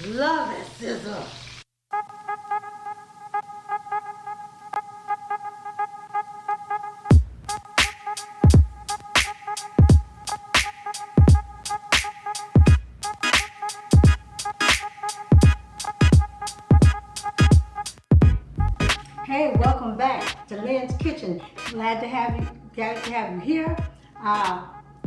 Love that sizzle. Hey, welcome back to Lynn's Kitchen. Glad to have you here.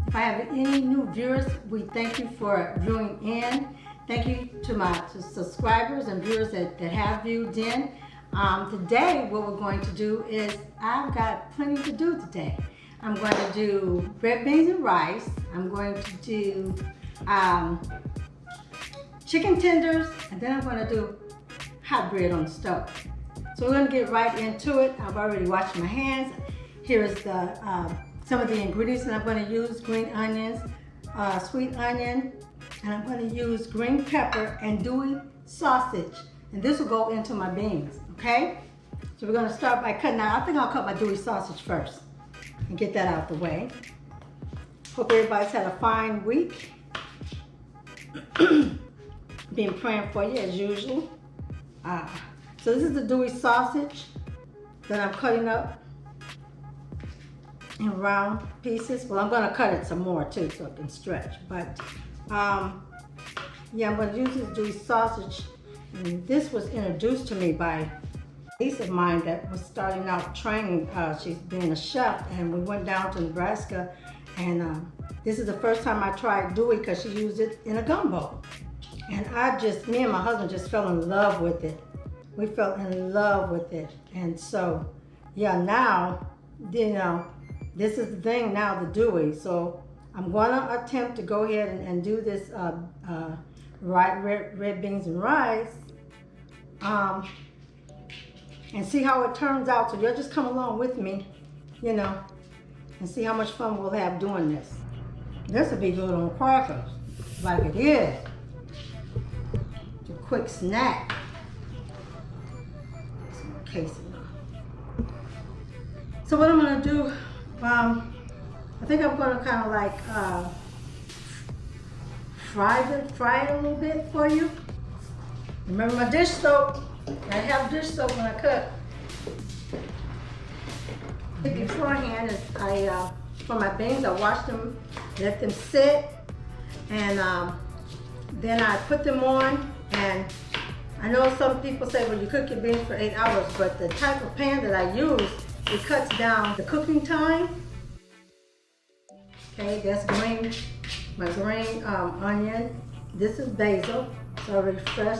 If I have any new viewers, we thank you for viewing in. Thank you to my subscribers and viewers that have viewed in. Today, what we're going to do is, I've got plenty to do today. I'm going to do red beans and rice. I'm going to do chicken tenders, and then I'm going to do hot bread on the stove. So we're going to get right into it. I've already washed my hands. Here is some of the ingredients that I'm going to use: green onions, sweet onion, and I'm going to use green pepper and andouille sausage. And this will go into my beans, okay? So we're going to start by cutting out. I think I'll cut my andouille sausage first and get that out the way. Hope everybody's had a fine week. Been praying for you as usual. So this is the andouille sausage that I'm cutting up in round pieces. Well, I'm going to cut it some more too so it can stretch. But yeah, I'm going to use this andouille sausage. And this was introduced to me by a niece of mine that was starting out training. She's being a chef, and we went down to Nebraska. And this is the first time I tried andouille because she used it in a gumbo. And me and my husband just fell in love with it. We fell in love with it. And so, yeah, now, you know, this is the thing now, the andouille. So I'm gonna attempt to go ahead and do this red beans and rice and see how it turns out. So you'll just come along with me, you know, and see how much fun we'll have doing this. This will be good on crackers, like it is. It's a quick snack. So what I'm going to do, I think I'm going to kind of like fry it a little bit for you. Remember my dish soap. I have dish soap when I cook. Beforehand, for my beans, I wash them, let them sit, and then I put them on. And I know some people say, well, you cook your beans for 8 hours, but the type of pan that I use, it cuts down the cooking time. Okay, that's my green onion. This is basil. It's already fresh.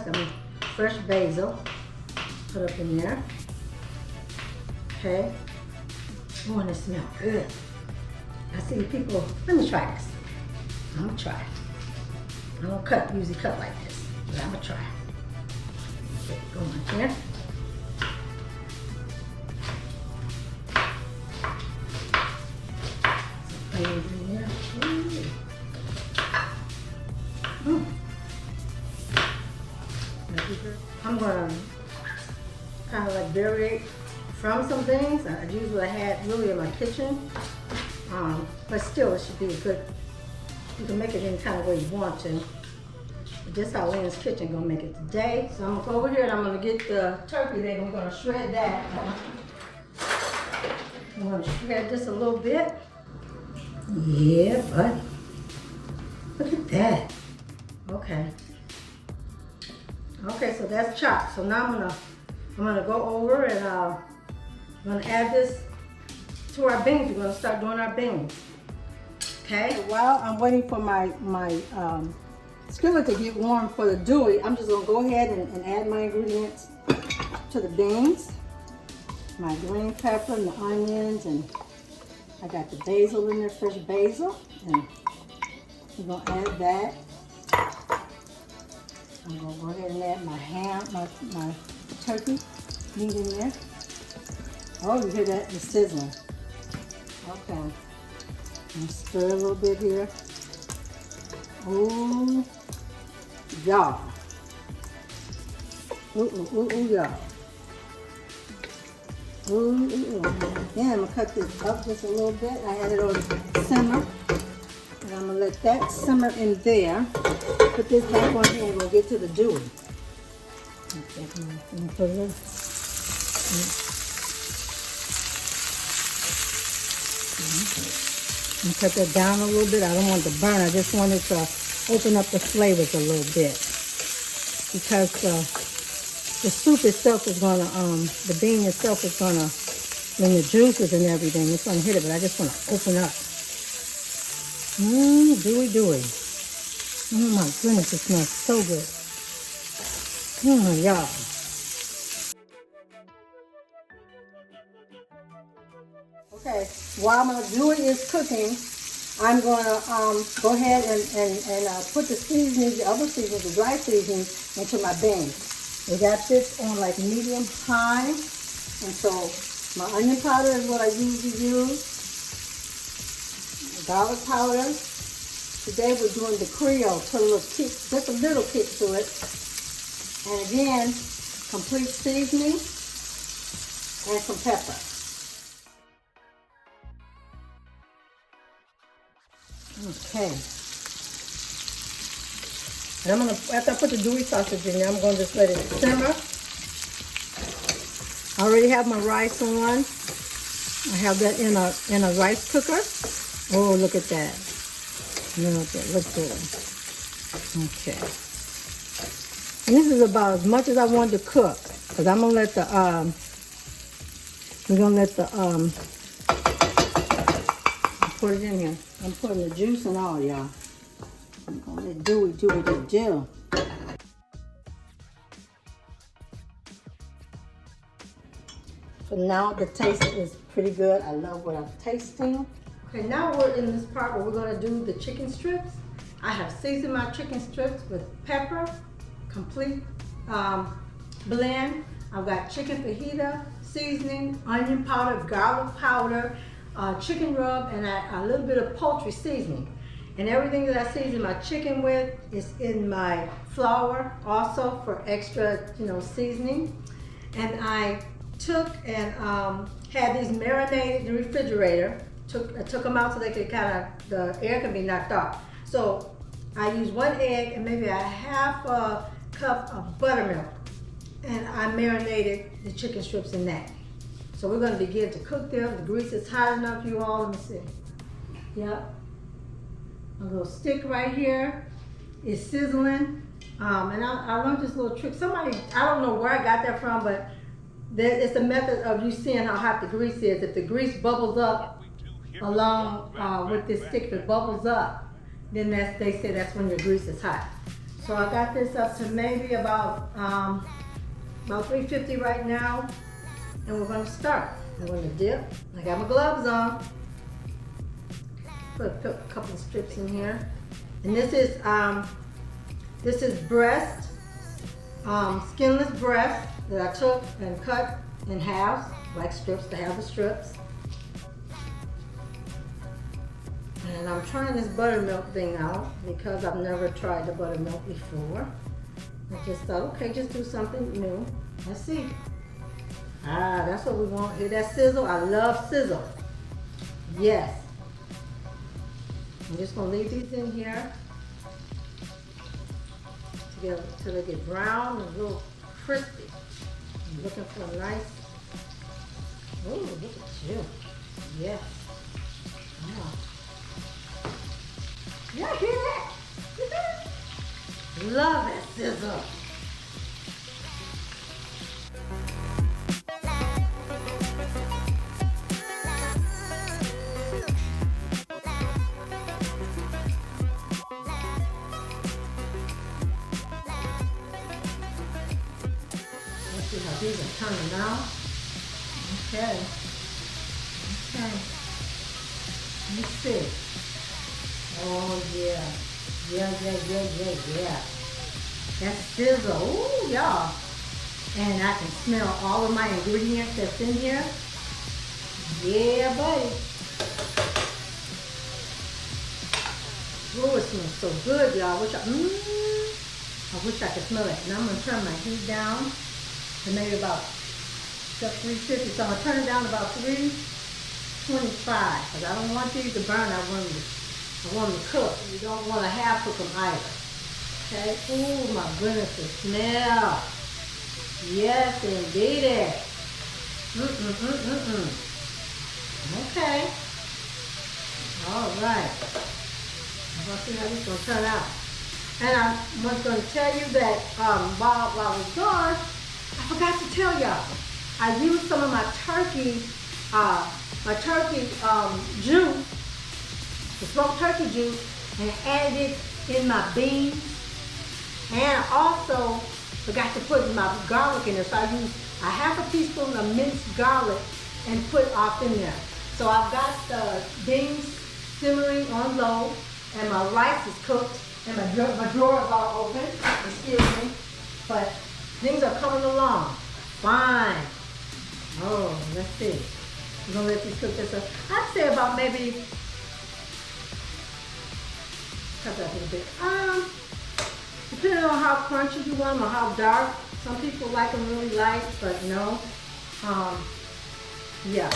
Fresh basil. Put up in there. Okay. Oh, and it smells good. I see people. Let me try this. I'm gonna try it. I don't usually cut like this, but I'm gonna try it. Get it going here. Some onions in there. I'm gonna kind of like bury from some things. I use what I had really in my kitchen, but still it should be good. You can make it any kind of way you want to. But this is how Lynn's Kitchen gonna make it today. So I'm gonna go over here and I'm gonna get the turkey leg. I'm gonna shred that. I'm gonna shred this a little bit. Yeah, buddy. Look at that. Okay. Okay, so that's chopped. So now I'm gonna go over and I'm gonna add this to our beans. We're gonna start doing our beans. Okay. While I'm waiting for my skillet to get warm for the andouille, I'm just gonna go ahead and add my ingredients to the beans. My green pepper and the onions, and I got the basil in there, fresh basil, and we're gonna add that. I'm gonna go ahead and add my ham, my turkey meat in there. Oh, you hear that? It's sizzling. Okay. And stir a little bit here. Ooh, y'all. Ooh, y'all. Ooh. Then I'm gonna cut this up just a little bit. I had it on simmer. And And I'm gonna let that simmer in there. Put this back on here and we'll get to the Andouille. Okay, I'm gonna put it and cut that down a little bit. I don't want it to burn. I just want it to open up the flavors a little bit. Because the soup itself is gonna, the bean itself is gonna, when the juices and everything, it's gonna hit it, but I just wanna open up. Andouille. Oh my goodness, it smells so good. Y'all. Okay, while my Andouille is cooking, I'm gonna go ahead and put the seasonings, the other seasonings, the dry seasonings into my beans. We got this on like medium high, and so my onion powder is what I usually use. Garlic powder. Today we're doing the Creole, put a little kick, just a little kick to it. And again, complete seasoning and some pepper. Okay. And I'm gonna, after I put the Andouille sausage in there, I'm gonna just let it simmer. I already have my rice on. I have that in a rice cooker. Oh, look at that. Look at that, look good. Okay. And this is about as much as I want to cook. Because I'm gonna let the put it in here. I'm putting the juice and all, y'all. I'm gonna let Andouille do what it do. So now the taste is pretty good. I love what I'm tasting. Okay, now we're in this part where we're gonna do the chicken strips. I have seasoned my chicken strips with pepper, complete blend. I've got chicken fajita, seasoning, onion powder, garlic powder, chicken rub, and a little bit of poultry seasoning. And everything that I season my chicken with is in my flour also for extra, seasoning. And I took and had these marinated in the refrigerator. I took them out so they could the air can be knocked off. So I used 1 egg and maybe a half a cup of buttermilk. And I marinated the chicken strips in that. So we're gonna begin to cook them. The grease is hot enough, you all. Let me see. Yep. A little stick right here is sizzling. And I learned this little trick. Somebody, I don't know where I got that from, but it's a method of you seeing how hot the grease is. If the grease bubbles up along with this stick, if it bubbles up, then they say that's when your grease is hot. So I got this up to maybe about 350 right now. And we're gonna start. I'm gonna dip. I got my gloves on. Put a couple of strips in here. And this is breast, skinless breast that I took and cut in halves, like strips to have the strips. And I'm trying this buttermilk thing out because I've never tried the buttermilk before. I just thought, okay, just do something new. Let's see. That's what we want. Hear that sizzle? I love sizzle. Yes. I'm just gonna leave these in here till they get brown and a little crispy. I'm looking for a nice. Oh, look at you. Yes. Y'all hear that? Love that sizzle. Let's see how these are turning out. Okay. Let's see. Oh yeah. Yeah. That's sizzle. Ooh, y'all. And I can smell all of my ingredients that's in here. Yeah, buddy. Oh, it smells so good, y'all. I wish I could smell it. And I'm gonna turn my heat down to maybe about 350. So I'm gonna turn it down to about 325 because I don't want these to burn. I want them I want them to cook. You don't want to half cook them either. Okay. Oh my goodness, the smell. Yes, indeed. Okay. All right. I'm going to see how this is going to turn out. And I was going to tell you that while I was gone, I forgot to tell y'all. I used some of my turkey juice, the smoked turkey juice, and added it in my beans. And I also forgot to put my garlic in there. So I used a half a teaspoon of minced garlic and put off in there. So I've got the beans simmering on low, and my rice is cooked, and my drawers are open. Excuse me. But things are coming along. Fine. Oh, let's see. We're gonna let these cook this up. I'd say about maybe, cut that a little bit. Depending on how crunchy you want them or how dark. Some people like them really light, but no. Yeah.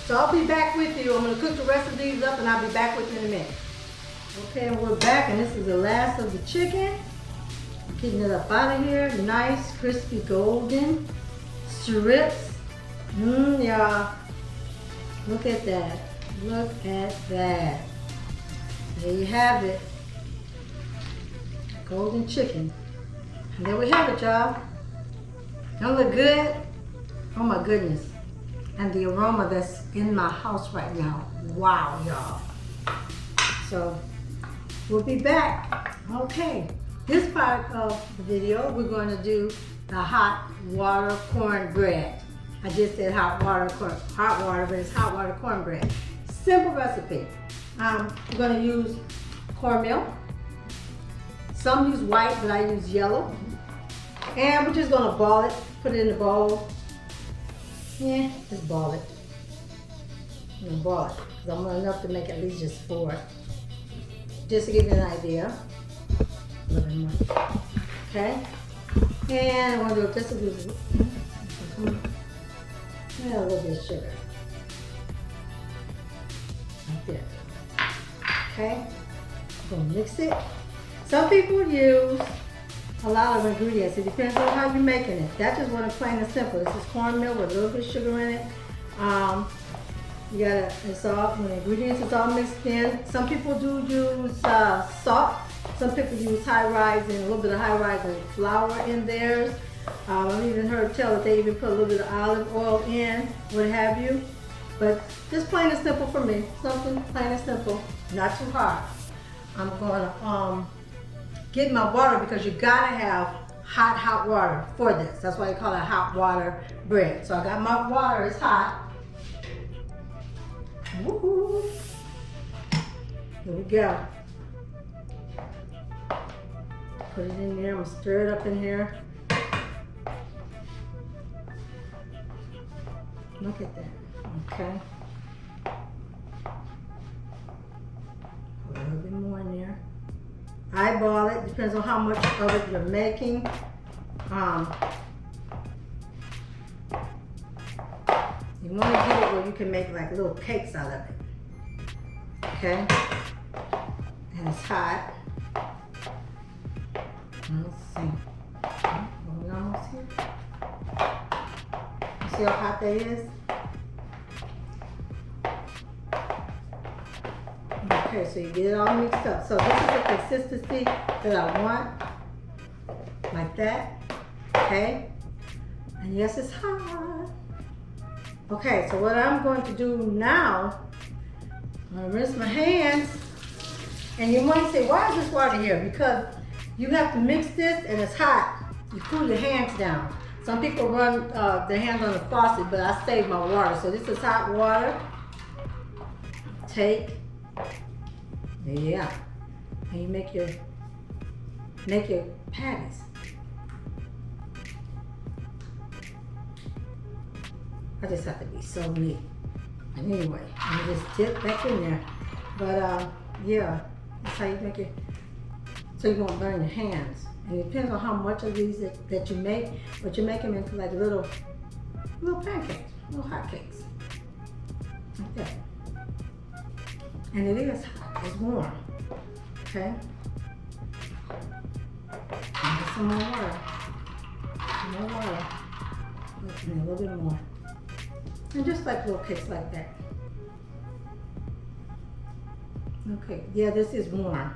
So I'll be back with you. I'm gonna cook the rest of these up and I'll be back with you in a minute. Okay, and we're back, and this is the last of the chicken. I'm getting it up out of here. Nice, crispy, golden strips. Y'all. Look at that. Look at that. There you have it. Golden chicken. And there we have it, y'all. Don't look good? Oh my goodness. And the aroma that's in my house right now. Wow, y'all. So, we'll be back. Okay. This part of the video, we're going to do the hot water cornbread. I just said hot water, but it's hot water cornbread. Simple recipe. We're going to use cornmeal. Some use white, but I use yellow. And we're just going to ball it, put it in the bowl. Yeah, just ball it. I'm going to ball it, because I'm enough to make at least just 4. Just to give you an idea. A little bit more. Okay? And I'm going to do just a little bit. And a little bit of sugar. Like this. Okay? I'm going to mix it. Some people use a lot of ingredients. It depends on how you're making it. That's just one of plain and simple. This is cornmeal with a little bit of sugar in it. You gotta, it's all, the ingredients is all mixed in. Some people do use salt. Some people use high rise and a little bit of high rise and flour in theirs. I've even heard tell that they even put a little bit of olive oil in, what have you. But just plain and simple for me. Something plain and simple, not too hard. I'm gonna get my water, because you gotta have hot water for this. That's why they call it hot water bread. So I got my water, it's hot. Woohoo! Here we go. Put it in there, I'm gonna stir it up in here. Look at that, okay. A little bit more in there. Eyeball it, depends on how much of it you're making. You want to get it where you can make like little cakes out of it. Okay? And it's hot. Let's see. Are we almost here? You see how hot that is? Okay, so you get it all mixed up. So this is the consistency that I want. Like that. Okay? And yes, it's hot. Okay, so what I'm going to do now, I'm going to rinse my hands. And you might say, why is this water here? Because you have to mix this and it's hot. You cool your hands down. Some people run their hands on the faucet, but I save my water. So this is hot water. Take. Yeah. And you make your patties. I just have to be so neat. And anyway, you just dip back in there. But yeah, that's how you make it. So you won't burn your hands. And it depends on how much of these that you make, but you make them into like little pancakes, little hot cakes. Like that. And it is hot, it's warm, okay? And get some more water. Some more water. A little bit more. And just like little cakes like that. Okay, yeah, this is warm.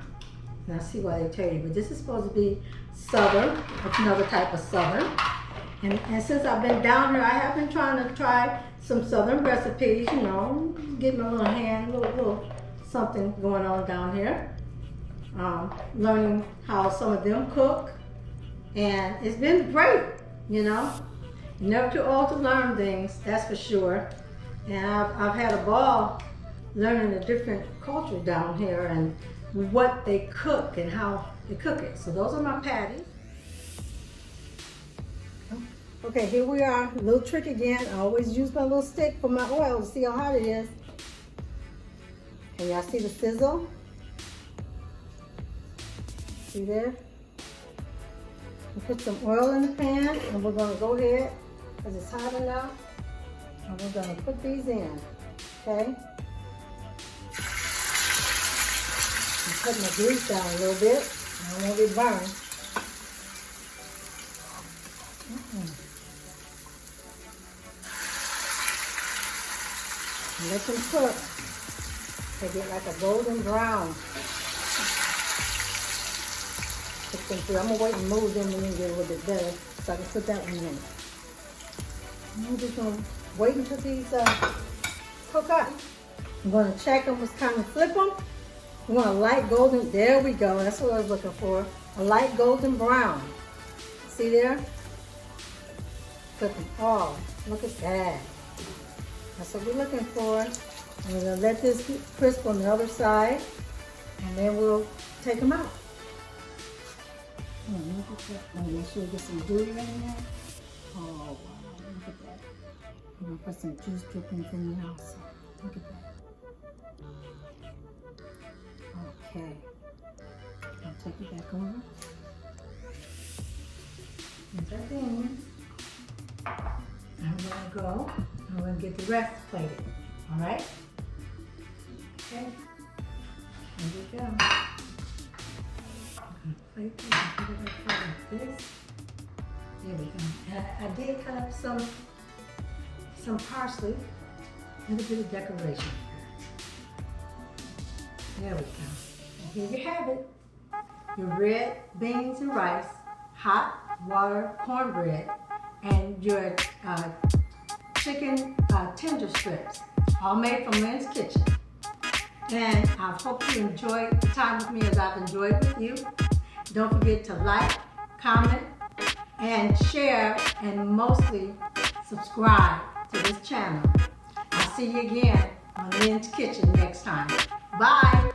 And I see why they tell you, but this is supposed to be Southern. It's another type of Southern. And since I've been down here, I have been trying to try some Southern recipes, you know, get my little hand, little something going on down here. Learning how some of them cook. And it's been great, you know. Never too old to learn things, that's for sure. And I've had a ball learning the different culture down here and what they cook and how they cook it. So those are my patties. Okay, here we are. A little trick again. I always use my little stick for my oil to see how hot it is. Can y'all see the sizzle? See there? We put some oil in the pan and we're gonna go ahead, because it's hot enough, and we're gonna put these in, okay? I'm putting my grease down a little bit. I don't want it burned. And let them cook. They get like a golden brown. I'm gonna wait and move them and then get a little bit better so I can put that one in. I'm just gonna wait until these cook up. I'm gonna check them, just kind of flip them. We want a light golden, there we go, that's what I was looking for. A light golden brown. See there? Cooking. Oh, look at that. That's what we're looking for. And we're gonna let this crisp on the other side, and then we'll take them out. Look at that. I'm gonna make sure we get some dew in there. Oh, wow, look at that. I'm gonna put some juice drippings in there also. Look at that. Okay. I'll take it back over. There's our thing. I'm gonna go. I'm gonna get the rest plated. All right? Okay. Here we go. Plate this and put it up like this. There we go. And I did cut up some parsley, a little bit of decoration. There we go. And here you have it. Your red beans and rice, hot water cornbread, and your chicken tender strips, all made from Lynn's kitchen. And I hope you enjoyed the time with me as I've enjoyed with you. Don't forget to like, comment, and share, and mostly subscribe to this channel. I'll see you again on Lynn's Kitchen next time. Bye.